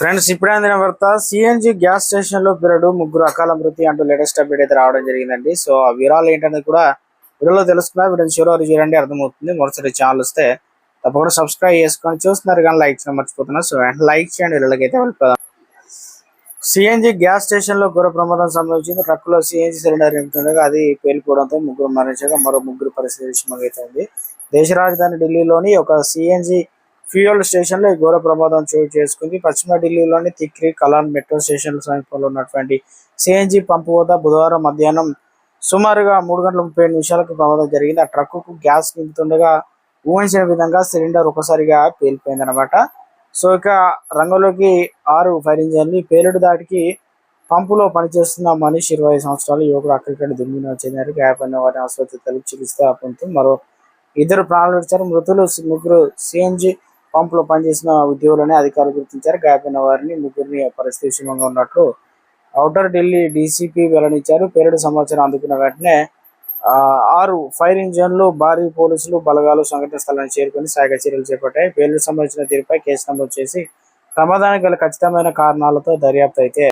Friends, ఇప్పుడే అందిన వార్త. సిఎన్జి గ్యాస్ స్టేషన్ లో పిల్లడు ముగ్గురు అకాల మృతి అంటూ లేటెస్ట్ అప్డేట్ అయితే రావడం జరిగిందండి. సో ఆ వివరాలు ఏంటనేది కూడా వీడియోలో తెలుసుకున్నా. వీడియోని చివరి చూడండి, అర్థమవుతుంది. మరోసారి ఛానల్ వస్తే తప్పకుండా సబ్స్క్రైబ్ చేసుకొని చూస్తున్నారు కానీ లైక్ చేయడం మర్చిపోతున్నారు. సో లైక్ చేయండి. వీళ్ళకైతే వెళ్ళిపోదాం. సిఎన్జి గ్యాస్ స్టేషన్ లో ఘోర ప్రమాదం సంభవించింది. ట్రక్ లో సిఎన్జి సిలిండర్ నింపుతుండగా అది పేలిపోవడంతో ముగ్గురు మరణించగా మరో ముగ్గురు పరిస్థితి విషమమైతుంది. దేశ రాజధాని ఢిల్లీలోని ఒక సిఎన్జి ఫ్యూయల్ స్టేషన్ లో ఘోర ప్రమాదం చోటు చేసుకుంది. పశ్చిమ ఢిల్లీలోని తిక్రీ కలాన్ మెట్రో స్టేషన్ సమీపంలో ఉన్నటువంటి సిఎన్జి పంపు వద్ద బుధవారం మధ్యాహ్నం సుమారుగా 3:37 ప్రమాదం జరిగింది. ఆ ట్రక్ కు గ్యాస్ నింపుతుండగా ఊహించిన విధంగా సిలిండర్ ఒకసారిగా పేలిపోయింది అనమాట. సో ఇక రంగంలోకి 6 ఫైర్ ఇంజన్లు. పేలుడు దాటికి పంపులో పనిచేస్తున్న మనీష్ 25 సంవత్సరాల యువకుడు అక్కడిక్కడ దుమ్మిన చెందారు. గాయపడిన వారిని ఆసుపత్రి చికిత్స పొందుతూ మరో 2 ప్రాణాలు విడిచారు. మృతులు ముగ్గురు సిఎన్జి పంపులో పనిచేసిన ఉద్యోగులని అధికారులు గుర్తించారు. గాయపడిన వారిని ముగ్గురిని పరిస్థితి విషమంగా ఉన్నట్లు ఔటర్ ఢిల్లీ డీసీపీ వెల్లడించారు. పేలుడు సమాచారం అందుకున్న వెంటనే 6 ఫైర్ ఇంజన్లు, భారీ పోలీసులు బలగాలు సంఘటన స్థలానికి చేరుకొని సహాయక చర్యలు చేపట్టాయి. పేలుడు సంబంధించిన తీరుపై కేసు నమోదు చేసి ప్రమాదానికి గల ఖచ్చితమైన కారణాలతో దర్యాప్తు అయితే